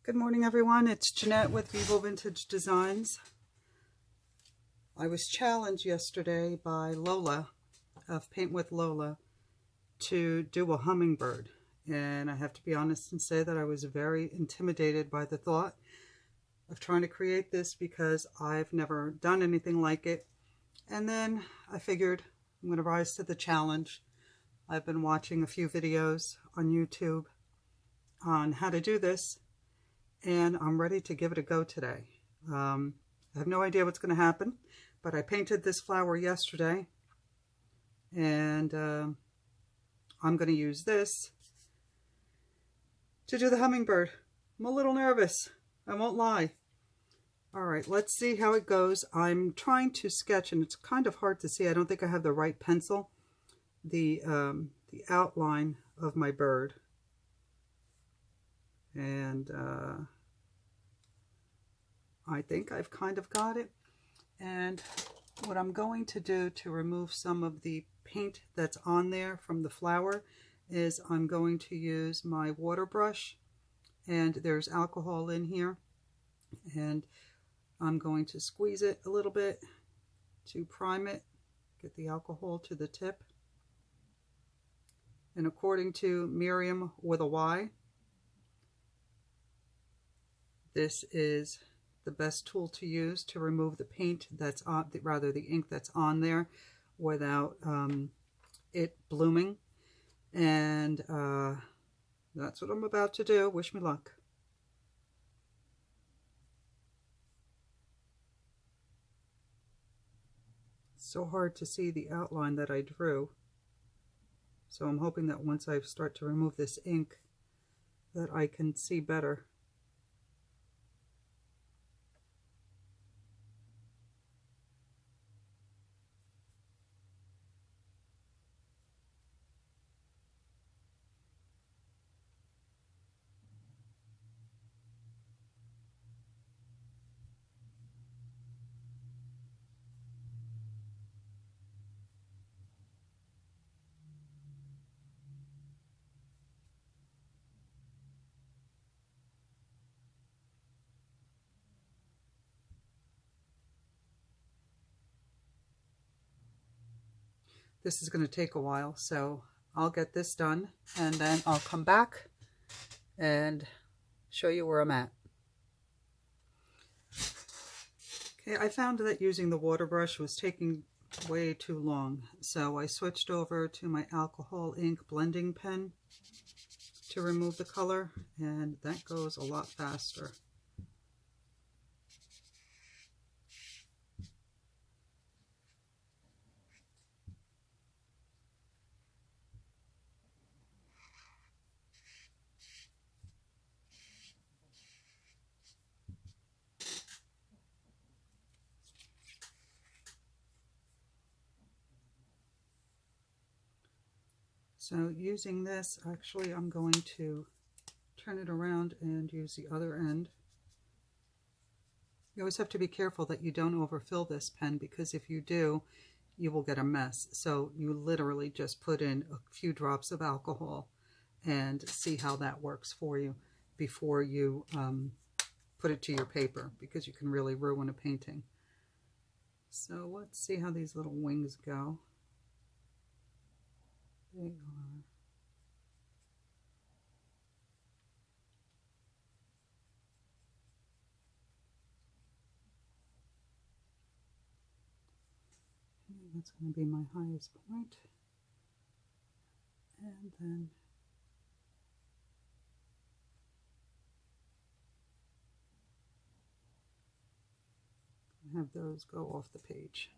Good morning, everyone. It's Jeanette with Vivo Vintage Designs. I was challenged yesterday by Lola of Paint with Lola to do a hummingbird. And I have to be honest and say that I was very intimidated by the thought of trying to create this because I've never done anything like it. And then I figured I'm going to rise to the challenge. I've been watching a few videos on YouTube on how to do this, and I'm ready to give it a go today. I have no idea what's going to happen, but I painted this flower yesterday, and I'm going to use this to do the hummingbird. I'm a little nervous, I won't lie. All right, let's see how it goes. I'm trying to sketch, and it's kind of hard to see. I don't think I have the right pencil. The outline of my bird. And I think I've kind of got it. And what I'm going to do to remove some of the paint that's on there from the flower is I'm going to use my water brush, and there's alcohol in here, and I'm going to squeeze it a little bit to prime it, get the alcohol to the tip. And according to Myriam with a Y, this is the best tool to use to remove the paint that's on, the ink that's on there without it blooming. And that's what I'm about to do. Wish me luck. It's so hard to see the outline that I drew. So I'm hoping that once I start to remove this ink that I can see better. This is going to take a while, so I'll get this done and then I'll come back and show you where I'm at. Okay, I found that using the water brush was taking way too long, so I switched over to my alcohol ink blending pen to remove the color, and that goes a lot faster. So using this, actually I'm going to turn it around and use the other end. You always have to be careful that you don't overfill this pen, because if you do, you will get a mess. So you literally just put in a few drops of alcohol and see how that works for you before you put it to your paper, because you can really ruin a painting. So let's see how these little wings go. They are. That's going to be my highest point. And then have those go off the page.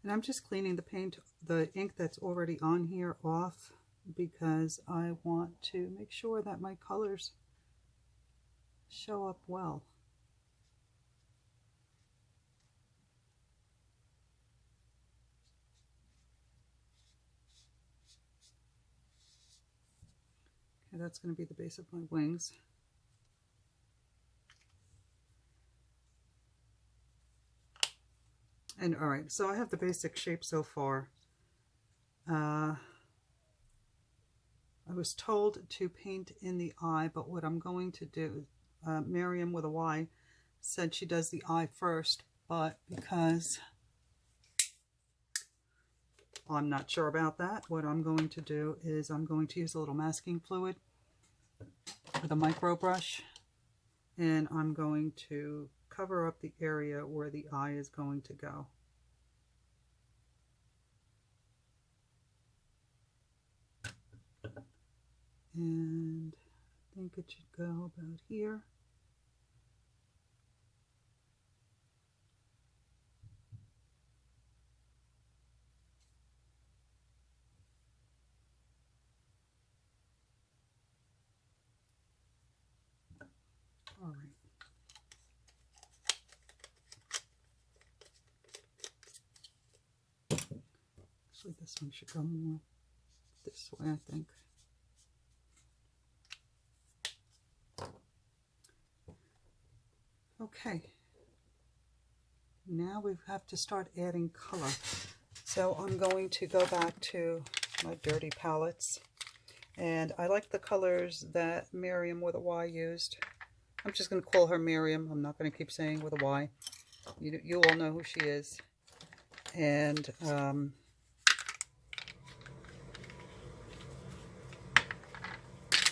And I'm just cleaning the ink that's already on here off, because I want to make sure that my colors show up well. Okay, that's going to be the base of my wings. And all right, so I have the basic shape so far. I was told to paint in the eye, but what I'm going to do, Myriam with a Y said she does the eye first, but because I'm not sure about that, what I'm going to do is I'm going to use a little masking fluid with a micro brush, and I'm going to cover up the area where the eye is going to go. And I think it should go about here. All right. Actually, this one should go more this way, I think. Okay. Now we have to start adding color. So I'm going to go back to my dirty palettes. And I like the colors that Myriam with a Y used. I'm just going to call her Myriam. I'm not going to keep saying with a Y. You all know who she is. And I'm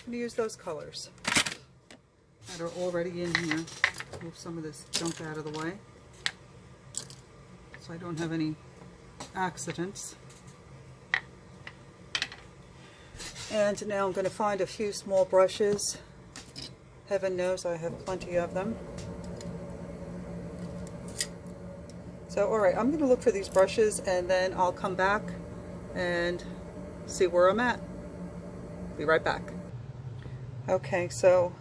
going to use those colors that are already in here. Move some of this junk out of the way so I don't have any accidents. And now I'm going to find a few small brushes. Heaven knows I have plenty of them. So, alright, I'm going to look for these brushes and then I'll come back and see where I'm at. Be right back. Okay, so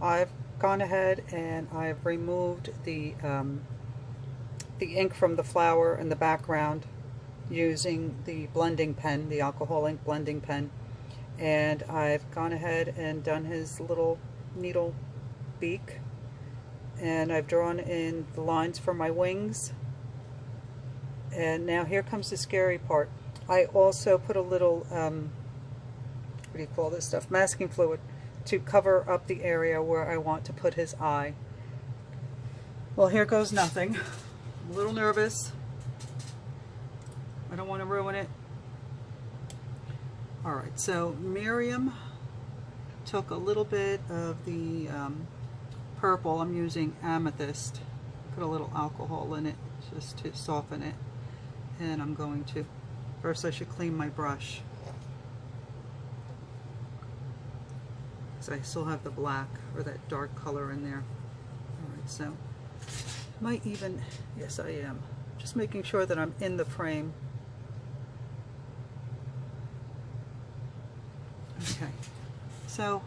I've gone ahead and I've removed the ink from the flower in the background using the blending pen, the alcohol ink blending pen. And I've gone ahead and done his little needle beak. And I've drawn in the lines for my wings. And now here comes the scary part. I also put a little, what do you call this stuff? Masking fluid to cover up the area where I want to put his eye. Well, here goes nothing. I'm a little nervous. I don't want to ruin it. Alright, so Myriam took a little bit of the purple. I'm using amethyst. Put a little alcohol in it just to soften it. And I'm going to, first I should clean my brush, because I still have the black or that dark color in there. Alright, so might even, yes I am, just making sure that I'm in the frame. Okay, so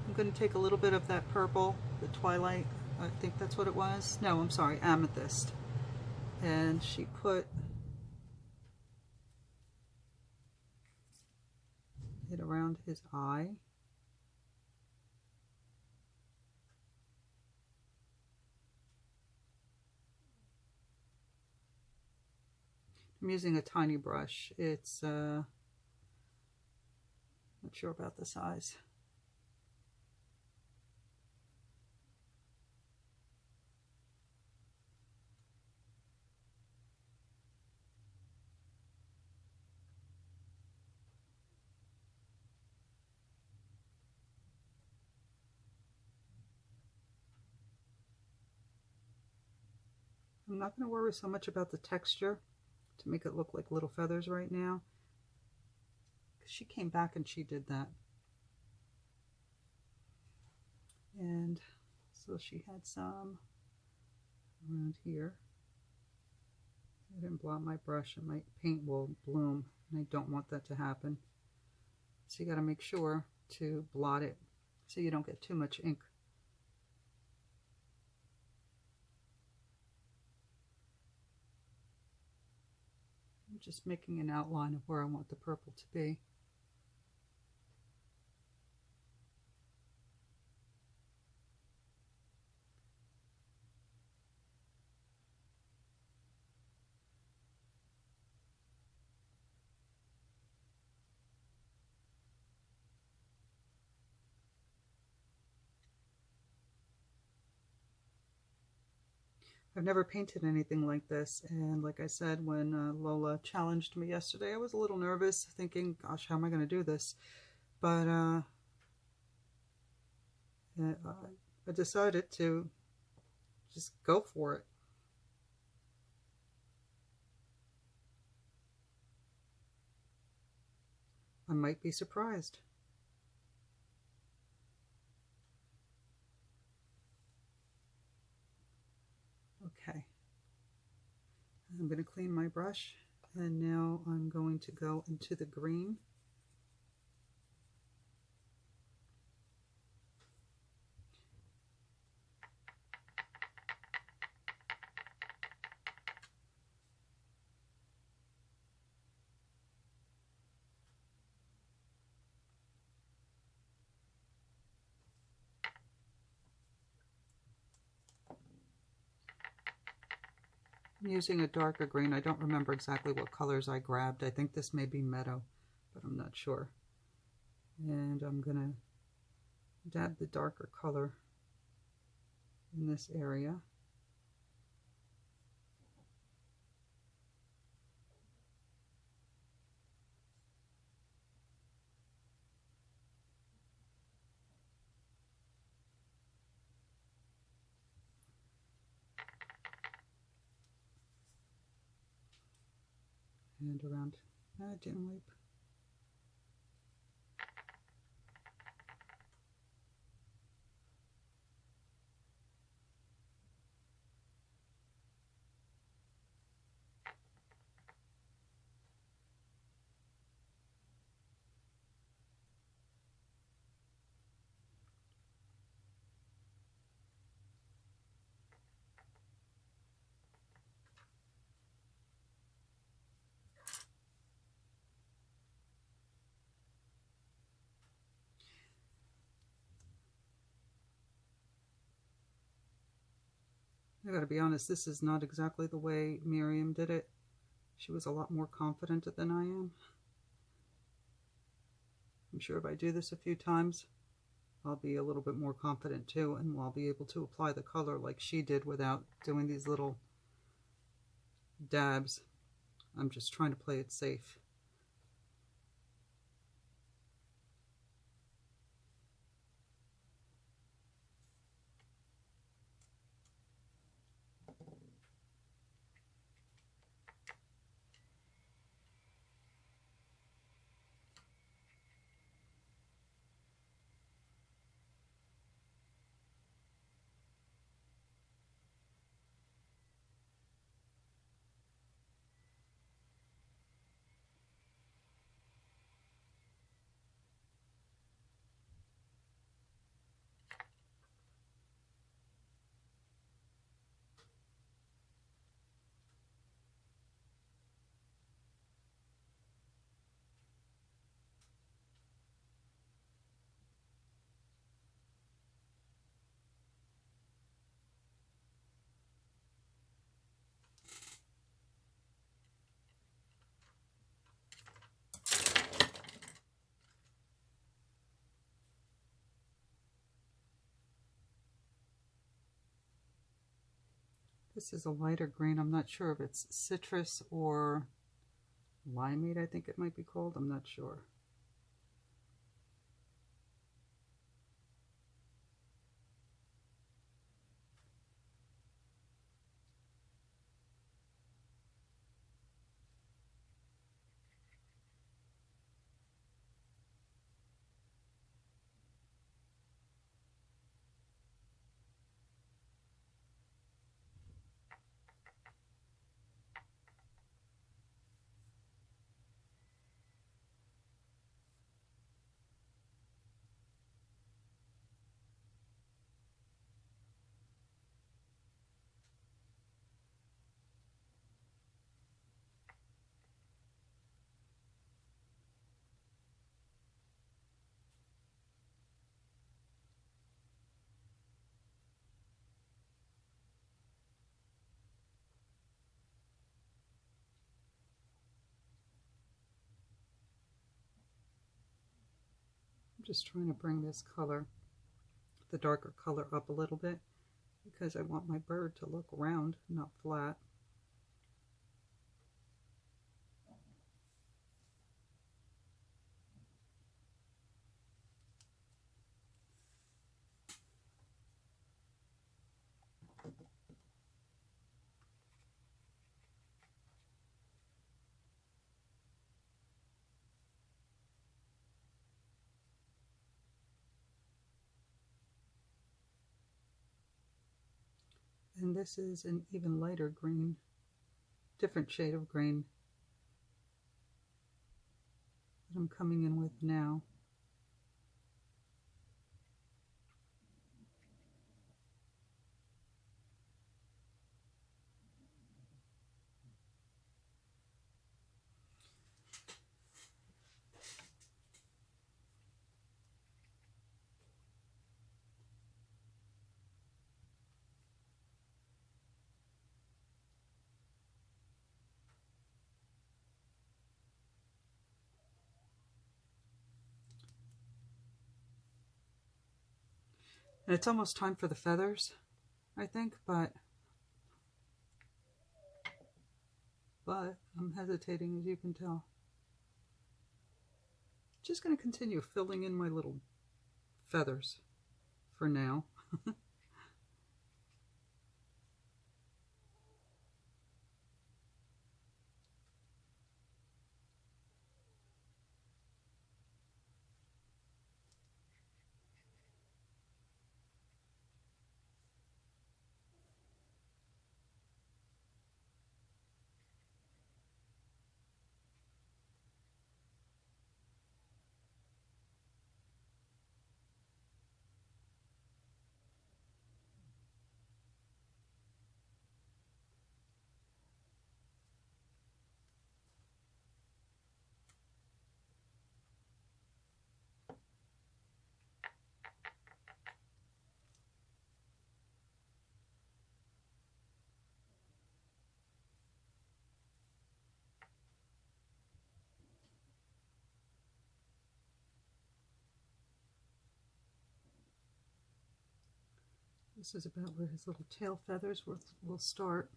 I'm going to take a little bit of that purple, the twilight, I think that's what it was. No, I'm sorry, amethyst. And she put it around his eye. I'm using a tiny brush. It's not sure about the size. I'm not going to worry so much about the texture to make it look like little feathers right now, because she came back and she did that. And so she had some around here. I didn't blot my brush and my paint will bloom, and I don't want that to happen. So you got to make sure to blot it so you don't get too much ink. I'm just making an outline of where I want the purple to be. I've never painted anything like this, and like I said, when Lola challenged me yesterday, I was a little nervous, thinking, gosh, how am I going to do this? But I decided to just go for it. I might be surprised. Okay, I'm going to clean my brush, and now I'm going to go into the green. I'm using a darker green. I don't remember exactly what colors I grabbed. I think this may be Meadow, but I'm not sure. And I'm going to dab the darker color in this area. And around, didn't wipe. I gotta be honest, this is not exactly the way Myriam did it. She was a lot more confident than I am. I'm sure if I do this a few times, I'll be a little bit more confident too, and I'll be able to apply the color like she did without doing these little dabs. I'm just trying to play it safe. This is a lighter green. I'm not sure if it's citrus or limeade, I think it might be called. I'm not sure. I'm just trying to bring this color, the darker color, up a little bit, because I want my bird to look round, not flat. And this is an even lighter green, different shade of green that I'm coming in with now. And it's almost time for the feathers, I think, but I'm hesitating, as you can tell. Just going to continue filling in my little feathers for now. This is about where his little tail feathers will start.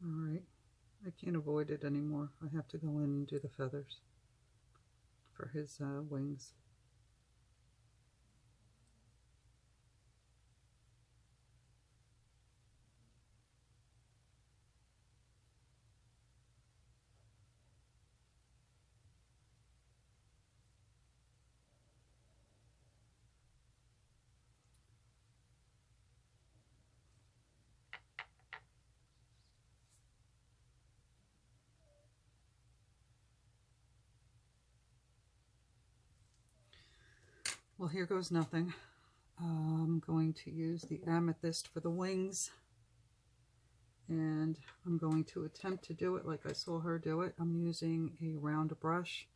Alright, I can't avoid it anymore. I have to go in and do the feathers for his wings. Well, here goes nothing. I'm going to use the amethyst for the wings, and I'm going to attempt to do it like I saw her do it. I'm using a round brush.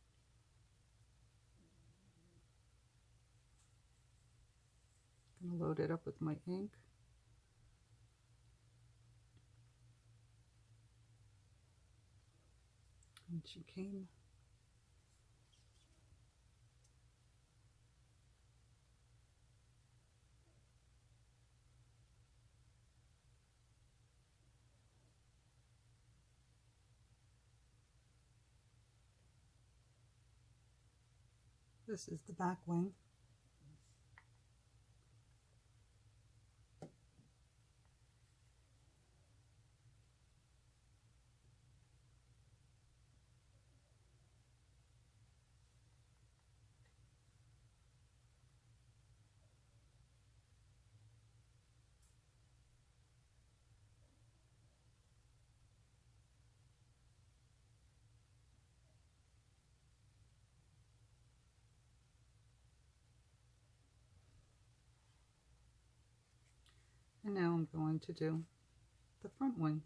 I'm going to load it up with my ink. And she came. This is the back wing. And now I'm going to do the front wing.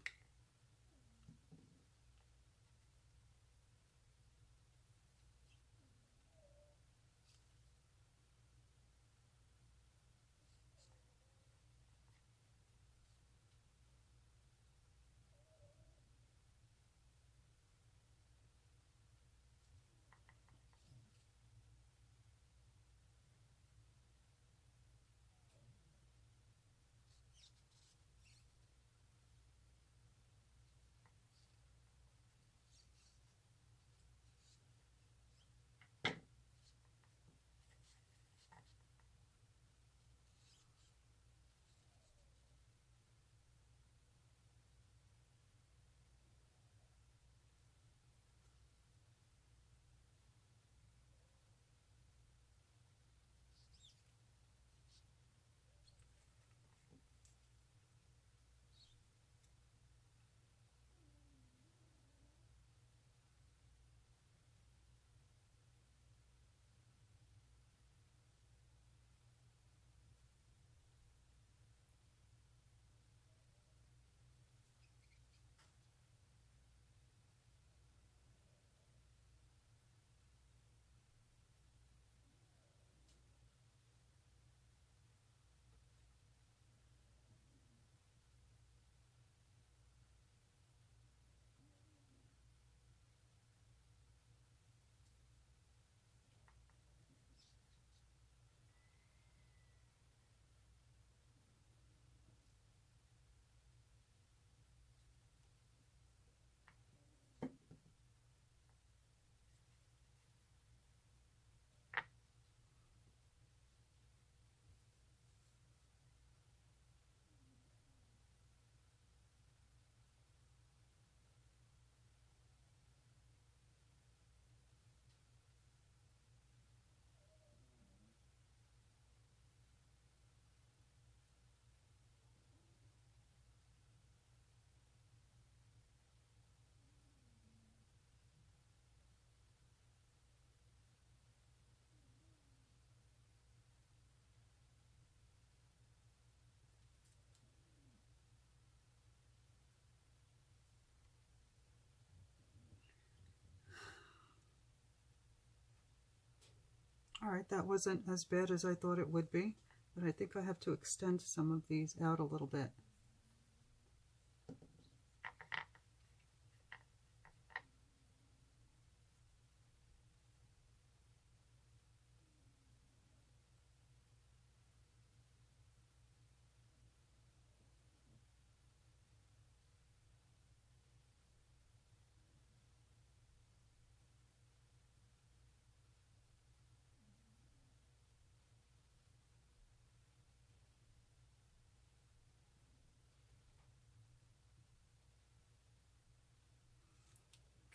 All right, that wasn't as bad as I thought it would be, but I think I have to extend some of these out a little bit.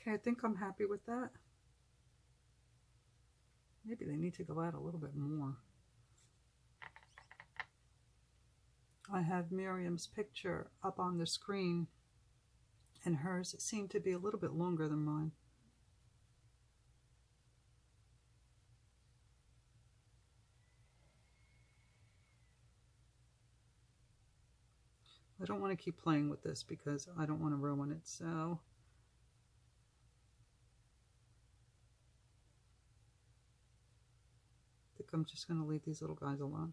Okay, I think I'm happy with that. Maybe they need to go out a little bit more. I have Myriam's picture up on the screen, and hers seemed to be a little bit longer than mine. I don't want to keep playing with this because I don't want to ruin it, so I think I'm just going to leave these little guys alone.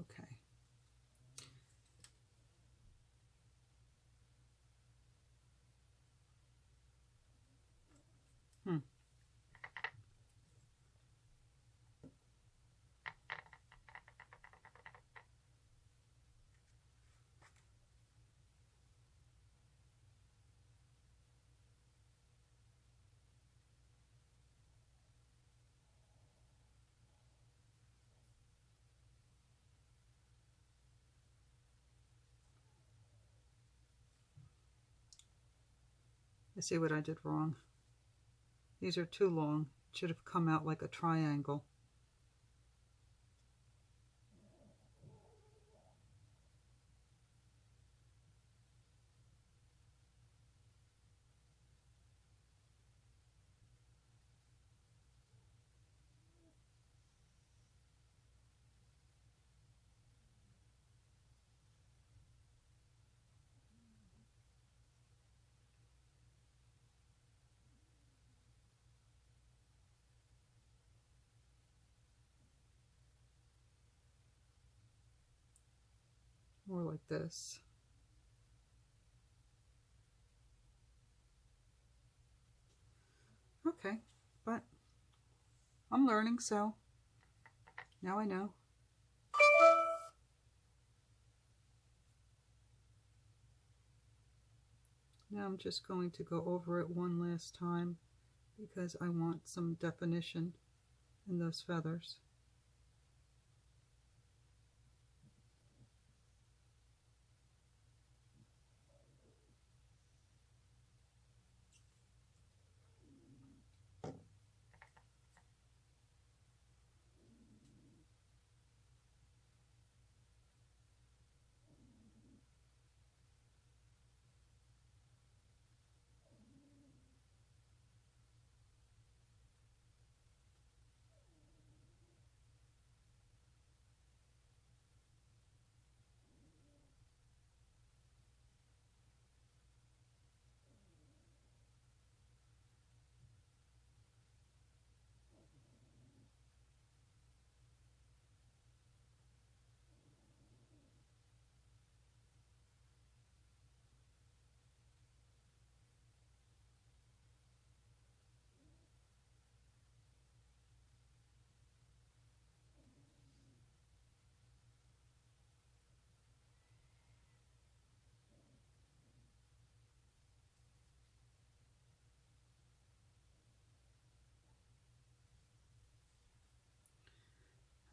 Okay. I see what I did wrong. These are too long. It should have come out like a triangle. More like this. Okay, but I'm learning, so now I know. Now I'm just going to go over it one last time because I want some definition in those feathers.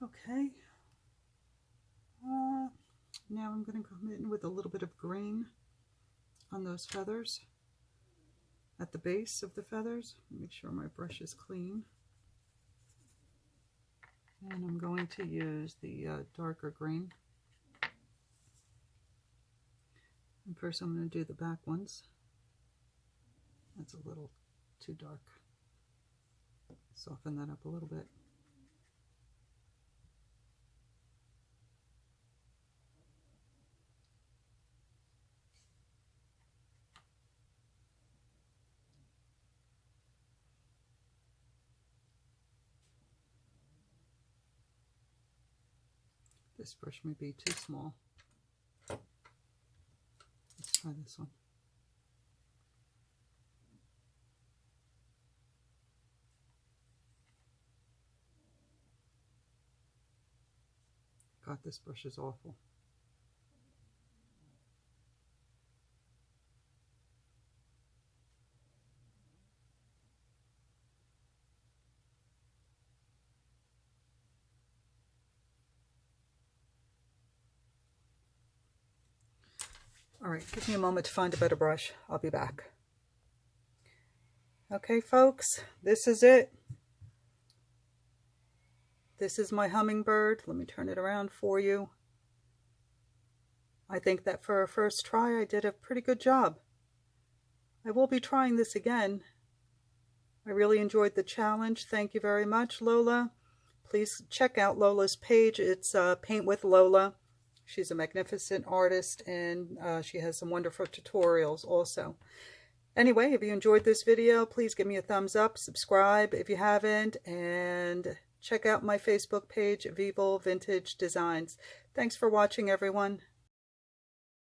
Okay. Now I'm going to come in with a little bit of green on those feathers at the base of the feathers. Make sure my brush is clean. And I'm going to use the darker green. And first I'm going to do the back ones. That's a little too dark. Soften that up a little bit. This brush may be too small. Let's try this one. God, this brush is awful. All right, give me a moment to find a better brush. I'll be back. Okay, folks, this is it. This is my hummingbird. Let me turn it around for you. I think that for a first try, I did a pretty good job. I will be trying this again. I really enjoyed the challenge. Thank you very much, Lola. Please check out Lola's page. It's Paint with Lola. She's a magnificent artist, and she has some wonderful tutorials also. Anyway, if you enjoyed this video, please give me a thumbs up, subscribe if you haven't, and check out my Facebook page, Vivo Vintage Designs. Thanks for watching, everyone.